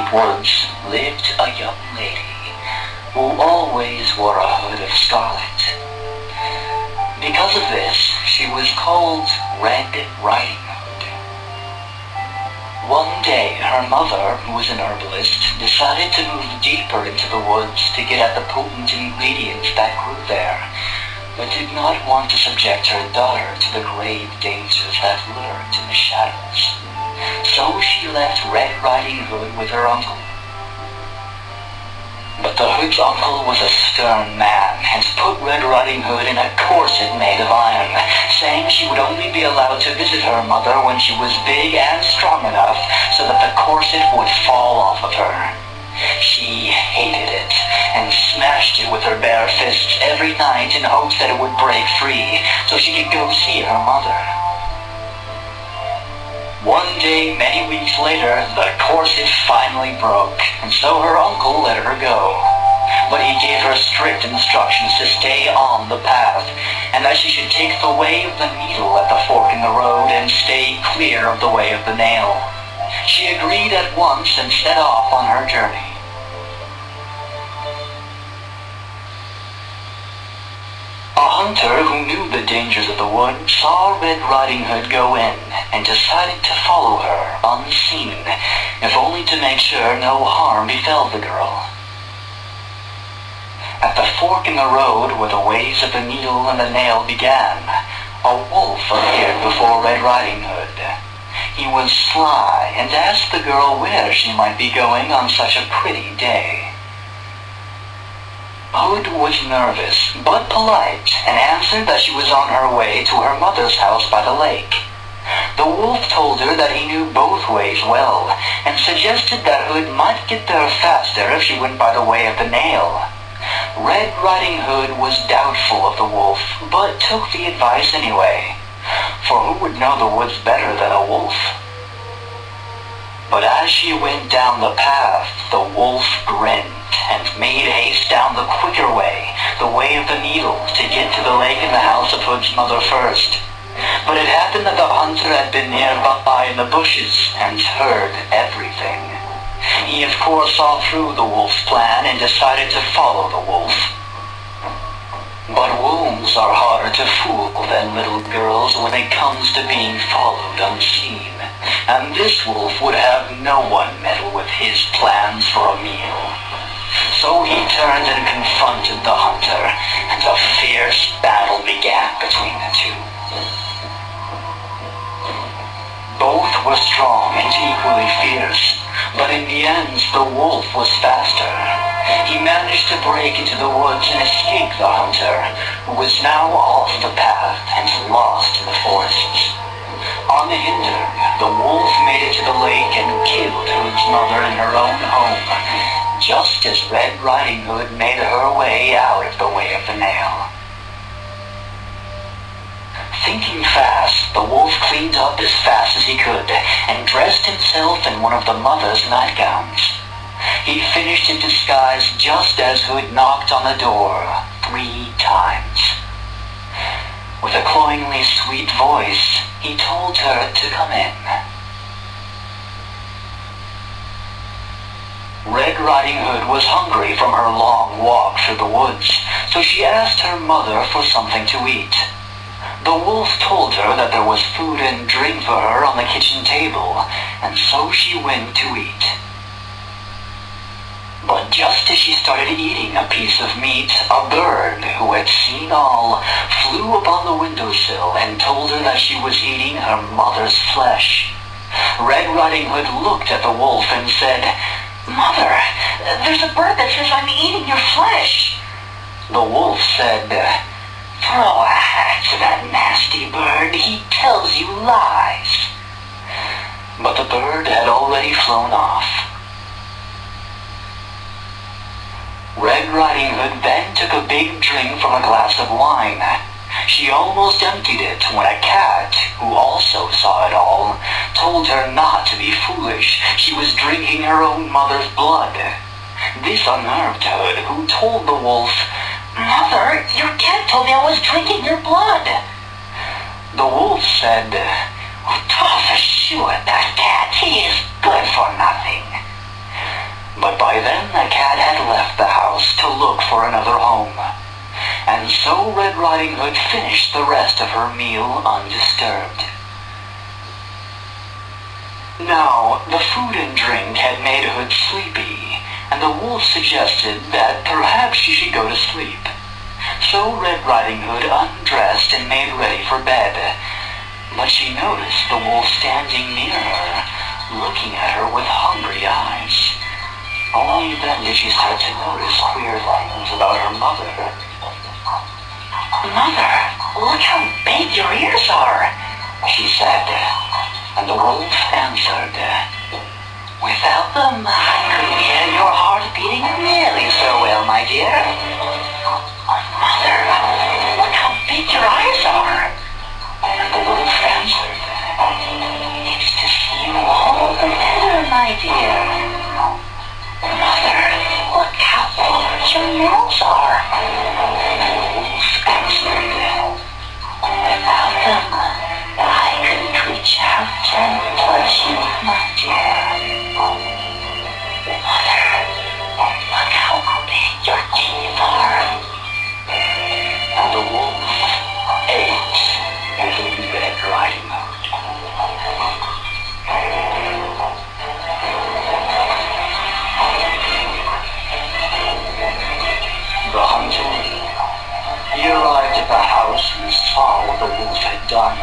deep woods lived a young lady who always wore a hood of scarlet. Because of this, she was called Red Riding Hood. One day, her mother, who was an herbalist, decided to move deeper into the woods to get at the potent ingredients that grew there, but did not want to subject her daughter to the grave dangers that lurked in the shadows. So she left Red Riding Hood with her uncle. But the Hood's uncle was a stern man and put Red Riding Hood in a corset made of iron, saying she would only be allowed to visit her mother when she was big and strong enough so that the corset would fall off of her. She hated it and smashed it with her bare fists every night in hopes that it would break free so she could go see her mother. One day, many weeks later, the corset finally broke, and so her uncle let her go. But he gave her strict instructions to stay on the path, and that she should take the way of the needle at the fork in the road and stay clear of the way of the nail. She agreed at once and set off on her journey. A hunter who knew the dangers of the wood saw Red Riding Hood go in and decided to follow her unseen, if only to make sure no harm befell the girl. At the fork in the road where the ways of the needle and the nail began, a wolf appeared before Red Riding Hood. He was sly and asked the girl where she might be going on such a pretty day. Hood was nervous, but polite, and answered that she was on her way to her mother's house by the lake. The wolf told her that he knew both ways well, and suggested that Hood might get there faster if she went by the way of the nail. Red Riding Hood was doubtful of the wolf, but took the advice anyway, for who would know the woods better than a wolf? But as she went down the path, the wolf grinned and made haste down the quicker way, the way of the needle, to get to the lake and the house of Hood's mother first. But it happened that the hunter had been nearby in the bushes and heard everything. He of course saw through the wolf's plan and decided to follow the wolf. But wolves are harder to fool than little girls when it comes to being followed unseen, and this wolf would have no one meddle with his plans for a meal. So he turned and confronted the hunter, and a fierce battle began between the two. Both were strong and equally fierce, but in the end the wolf was faster. He managed to break into the woods and escape the hunter, who was now off the path and lost in the forests. Unhindered, the wolf made it to the lake and killed Hood's mother in her own home, just as Red Riding Hood made her way out of the way of the nail. Thinking fast, the wolf cleaned up as fast as he could and dressed himself in one of the mother's nightgowns. He finished in disguise just as Hood knocked on the door 3 times. With a cloyingly sweet voice, he told her to come in. Red Riding Hood was hungry from her long walk through the woods, so she asked her mother for something to eat. The wolf told her that there was food and drink for her on the kitchen table, and so she went to eat. But just as she started eating a piece of meat, a bird, who had seen all, flew upon the windowsill and told her that she was eating her mother's flesh. Red Riding Hood looked at the wolf and said, "Mother, there's a bird that says I'm eating your flesh." The wolf said, "Throw a hat to that nasty bird. He tells you lies." But the bird had already flown off. Red Riding Hood then took a big drink from a glass of wine. She almost emptied it when a cat, who also saw it all, told her not to be foolish. She was drinking her own mother's blood. This unnerved Hood, who told the wolf, "Mother, your cat told me I was drinking your blood." The wolf said, "Oh, tough as shoot, that cat, he is good for nothing." But by then the cat had left the house to look for another home, and so Red Riding Hood finished the rest of her meal undisturbed. Now, the food and drink had made Hood sleepy, and the wolf suggested that perhaps she should go to sleep. So Red Riding Hood undressed and made ready for bed, but she noticed the wolf standing near her, looking at her with hungry eyes. Only then did she start to notice queer things about her mother. "Mother, look how big your ears are," she said. And the wolf answered, "Without them, I couldn't hear your heart beating nearly so well, my dear." "Mother, look how big your eyes are." And the wolf answered, "It's to see you all the better, my dear." "Mother, look how large your nails are." And the wolf answered, "Without them, I couldn't reach out and touch you, my dear." "Mother, look how big your teeth are." And the wolf ate Little Red Riding Hood. The hunter, he arrived at the house and saw what the wolf had done.